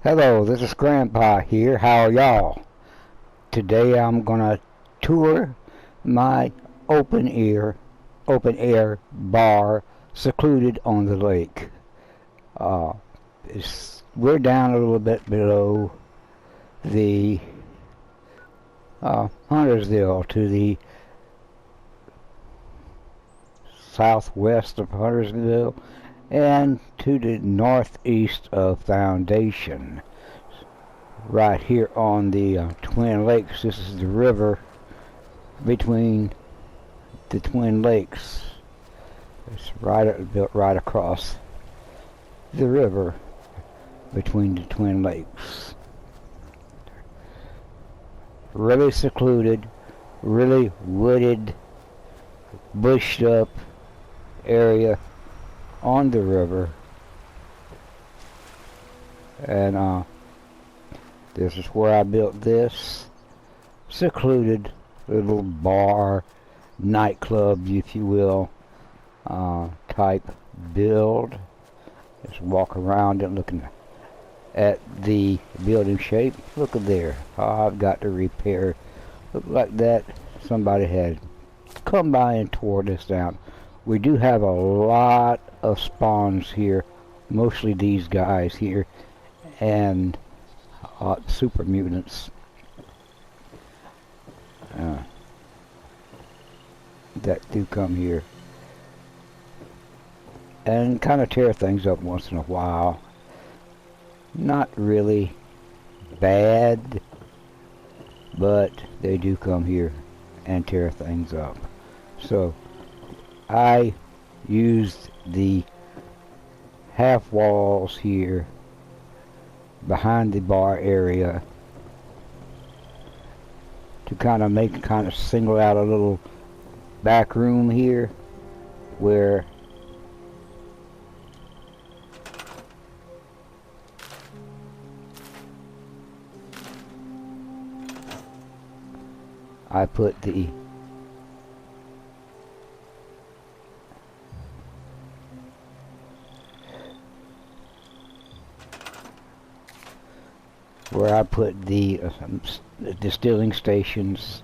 Hello, this is Grandpa here. How are y'all? Today I'm gonna tour my open air bar secluded on the lake. Uh, we're down a little bit below the Huntersville, to the southwest of Huntersville and to the northeast of Foundation. Right here on the Twin Lakes. This is the river between the Twin Lakes. It's built right across the river between the Twin Lakes. Really secluded, really wooded, bushed up area on the river. And this is where I built this secluded little bar, nightclub, if you will, type build. Just walk around and looking at the building shape. Look at there. I've got to repair. Look like that. Somebody had come by and tore this down. We do have a lot of spawns here, mostly these guys here, and super mutants that do come here and kind of tear things up once in a while. Not really bad, but they do come here and tear things up. So I used the half walls here behind the bar area to kind of single out a little back room here where I put the distilling stations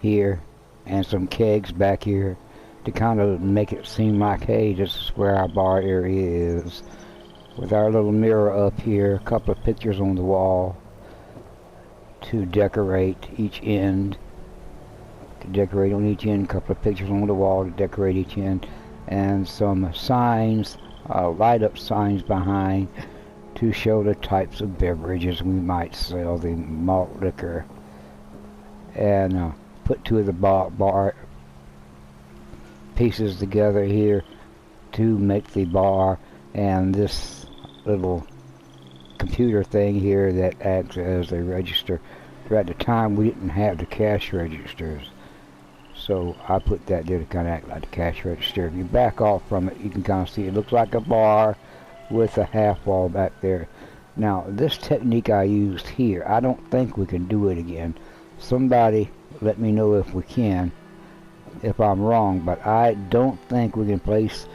here and some kegs back here to kind of make it seem like, hey, this is where our bar area is, with our little mirror up here, a couple of pictures on the wall to decorate each end, a couple of pictures on the wall to decorate each end, and some signs, light up signs behind to show the types of beverages we might sell, the malt liquor, and put two of the bar pieces together here to make the bar, and this little computer thing here that acts as a register. But at the time we didn't have the cash registers, so I put that there to kind of act like the cash register. If you back off from it, you can kind of see it looks like a bar with a half wall back there. Now this technique I used here, I don't think we can do it again. Somebody let me know if we can, if I'm wrong, but I don't think we can place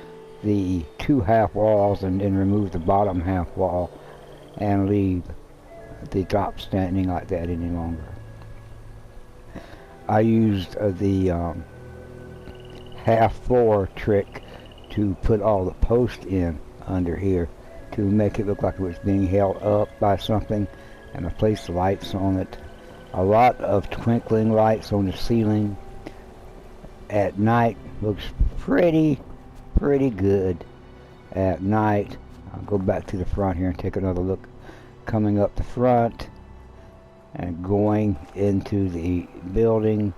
the two half walls and then remove the bottom half wall and leave the top standing like that any longer. I used the half floor trick to put all the posts in under here to make it look like it was being held up by something, and I placed lights on it. A lot of twinkling lights on the ceiling at night. Looks pretty good at night. I'll go back to the front here and take another look. Coming up the front and going into the building.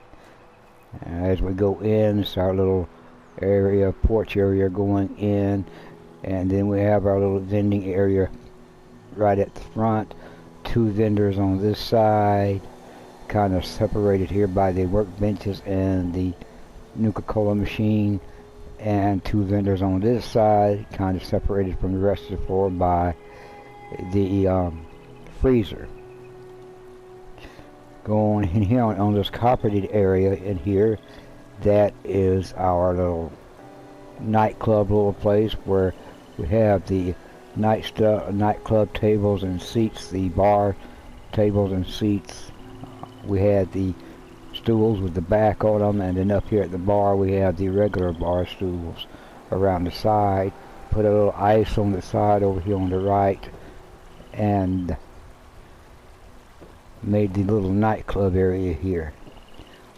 As we go in, it's our little area, porch area going in, and then we have our little vending area right at the front. Two vendors on this side, kind of separated here by the workbenches and the Nuka-Cola machine, and two vendors on this side, kind of separated from the rest of the floor by the freezer. Going in here on this carpeted area in here, that is our little nightclub little place where we have the nightclub tables and seats, the bar tables and seats. We had the stools with the back on them, and then up here at the bar we have the regular bar stools around the side. Put a little ice on the side over here on the right, and made the little nightclub area here.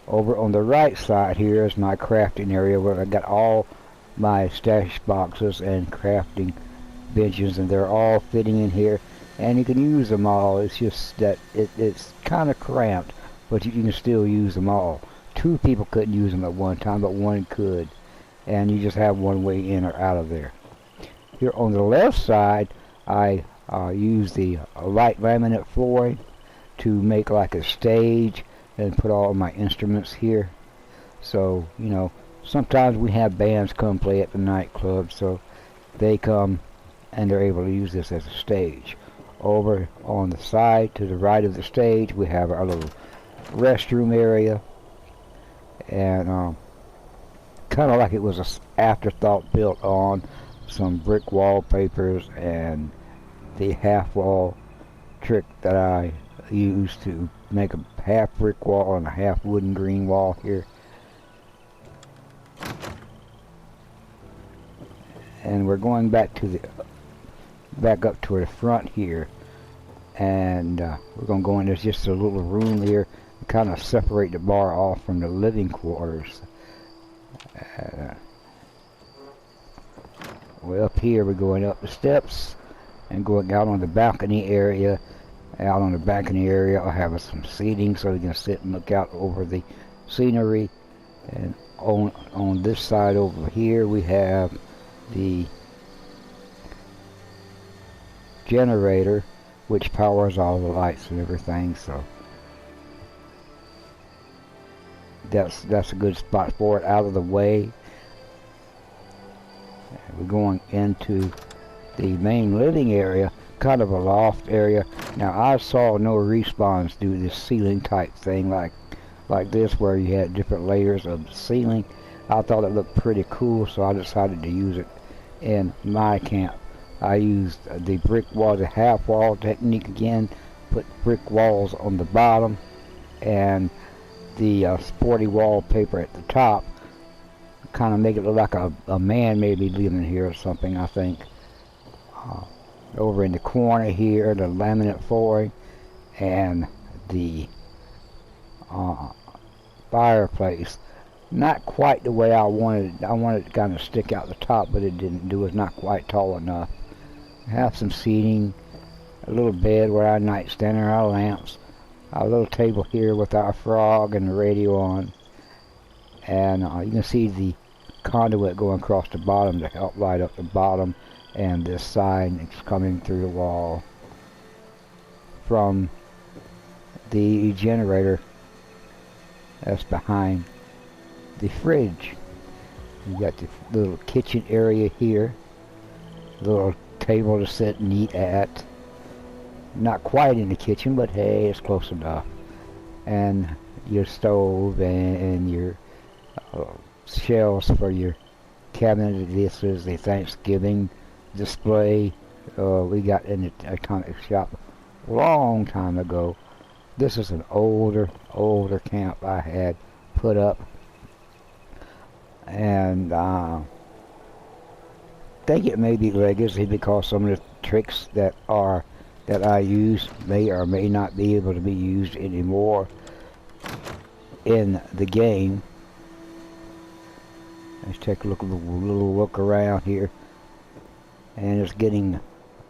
Over on the right side here is my crafting area where I got all my stash boxes and crafting benches, and they're all fitting in here, and you can use them all. It's just that it's kind of cramped, but you can still use them all. Two people couldn't use them at one time, but one could, and you just have one way in or out of there. Here on the left side, I use the light laminate flooring to make like a stage and put all my instruments here. So, you know, sometimes we have bands come play at the nightclub, so they come and they're able to use this as a stage. Over on the side to the right of the stage, we have our little restroom area, and kind of like it was an afterthought built on some brick wallpapers and the half wall trick that I used to make a half brick wall and a half wooden green wall here. And we're going back up to the front here, and we're going to go in. There's just a little room here to kind of separate the bar off from the living quarters. Well, up here we're going up the steps and going out on the balcony area. Out on the balcony area I'll have some seating so you can sit and look out over the scenery. And on this side over here we have the generator, which powers all the lights and everything, so that's a good spot for it, out of the way. We're going into the main living area, kind of a loft area. Now I saw no respawns do this ceiling type thing like this, where you had different layers of ceiling. I thought it looked pretty cool, so I decided to use it in my camp. I used the brick wall, the half wall technique again, put brick walls on the bottom and the sporty wallpaper at the top, kind of make it look like a man maybe living here or something, I think. Over in the corner here, the laminate flooring and the fireplace. Not quite the way I wanted it. I wanted it to kind of stick out the top, but it didn't do it. It's not quite tall enough. Have some seating, a little bed where our nightstand and our lamps, a little table here with our frog and the radio on, and you can see the conduit going across the bottom to help light up the bottom, and this sign is coming through the wall from the generator that's behind the fridge. You got the little kitchen area here, little table to sit and eat at. Not quite in the kitchen, but hey, it's close enough. And your stove and your shelves for your cabinet. This is the Thanksgiving display we got in the iconic shop a long time ago. This is an older camp I had put up, and I think it may be legacy because some of the tricks that I use may or may not be able to be used anymore in the game. Let's take a little look around here, and it's getting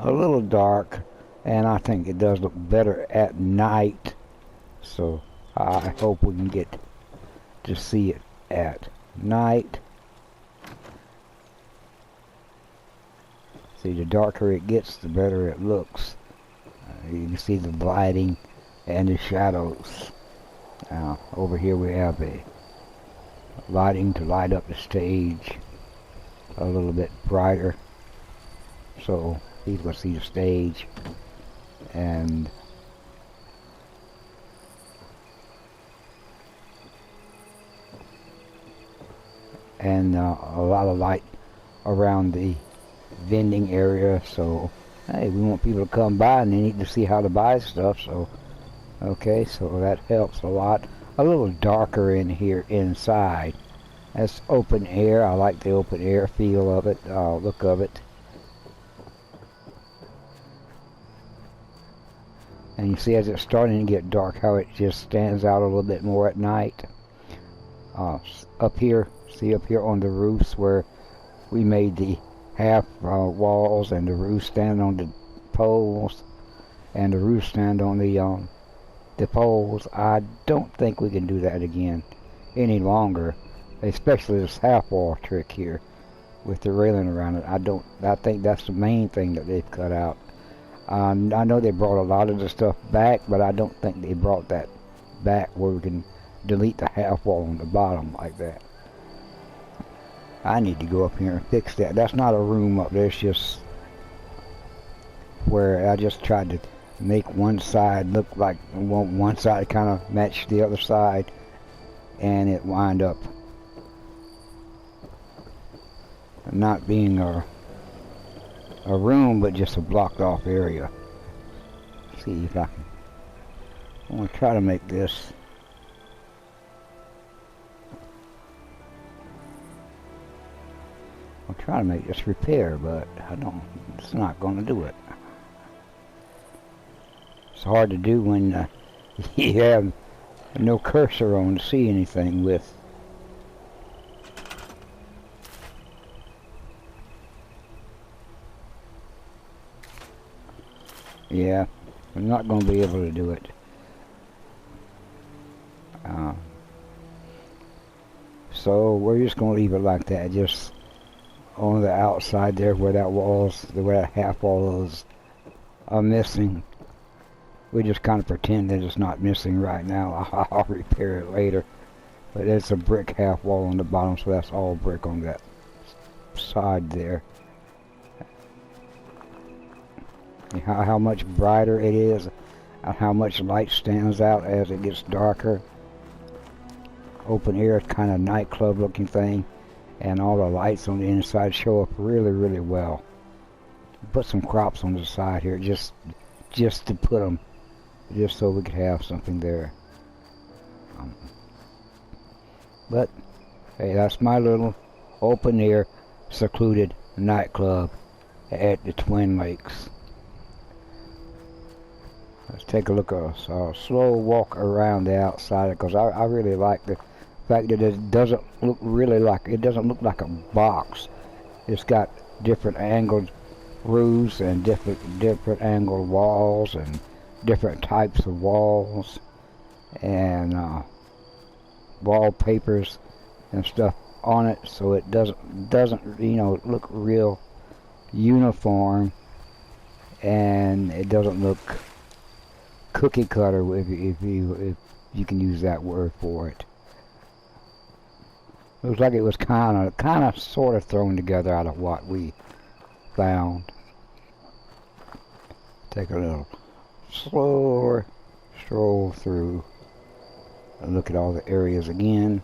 a little dark, and I think it does look better at night, so I hope we can get to see it at night. See, the darker it gets, the better it looks. You can see the lighting and the shadows. Now, over here we have a lighting to light up the stage a little bit brighter, so you can see the stage, and a lot of light around the vending area. So, hey, we want people to come by and they need to see how to buy stuff. So, okay, so that helps a lot. A little darker in here inside. That's open air. I like the open air feel of it, look of it. And you see as it's starting to get dark how it just stands out a little bit more at night. Up here, see up here on the roofs where we made the half walls and the roof stand on the poles and the roof stand on the poles. I don't think we can do that again any longer, especially this half wall trick here with the railing around it. I think that's the main thing that they've cut out. I know they brought a lot of the stuff back, but I don't think they brought that back where we can delete the half wall on the bottom like that. I need to go up here and fix that. That's not a room up there, it's just where I just tried to make one side look like one side kind of match the other side, and it wind up not being a room but just a blocked off area. Let's see if I want to try to make this I'll try to make this repair, but it's not going to do it. It's hard to do when you have no cursor on to see anything with. Yeah, I'm not going to be able to do it. So we're just going to leave it like that, just on the outside there where that half wall is missing. We just kind of pretend that it's not missing right now. I'll repair it later. But it's a brick half wall on the bottom, so that's all brick on that side there. How much brighter it is, and how much light stands out as it gets darker. Open air, kind of nightclub looking thing, and all the lights on the inside show up really, really well. Put some crops on the side here, just to put them, just so we could have something there. But hey, that's my little open air, secluded nightclub at the Twin Lakes. Let's take a look at a slow walk around the outside, because I really like the fact that it doesn't look like a box. It's got different angled roofs and different angled walls and different types of walls and wallpapers and stuff on it, so it doesn't look real uniform, and it doesn't look cookie cutter, if you can use that word for it. Looks like it was kind of sort of thrown together out of what we found. Take a little slower stroll through and look at all the areas again.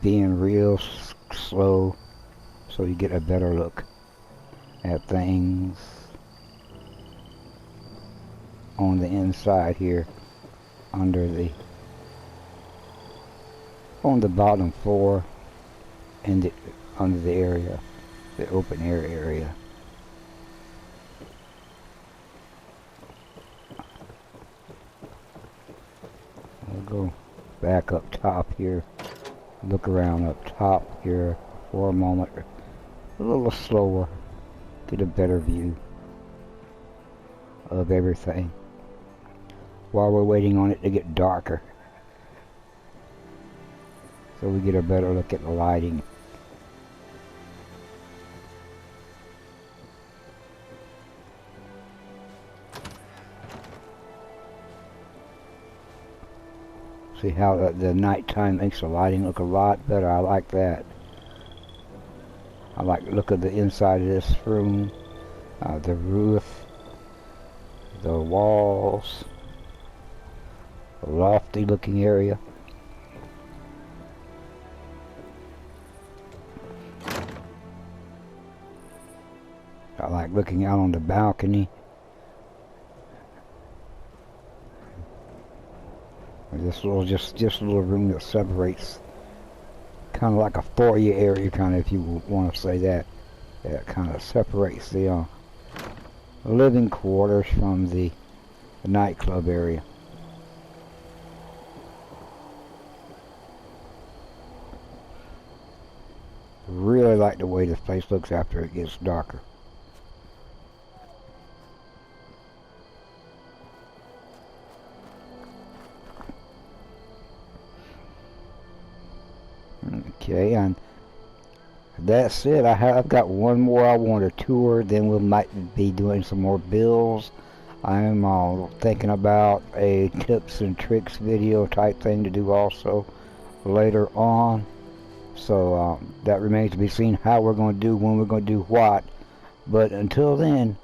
Being real slow so you get a better look at things on the inside here on the bottom floor and under the area, the open air area. I'll go back up top here. Look around up top here for a moment, a little slower, get a better view of everything while we're waiting on it to get darker, so we get a better look at the lighting. See how the nighttime makes the lighting look a lot better. I like that. I like the look of the inside of this room, the roof, the walls, a lofty looking area. I like looking out on the balcony. This little just a little room that separates, kind of like a foyer area, kind of, if you want to say that. That kind of separates the living quarters from the nightclub area. Really like the way this place looks after it gets darker. Okay, and that's it. I've got one more I want to tour, then we might be doing some more builds. I'm thinking about a tips and tricks video type thing to do also later on. So that remains to be seen how we're going to do, when we're going to do what. But until then,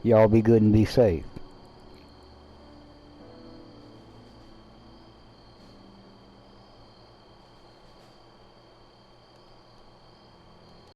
y'all be good and be safe.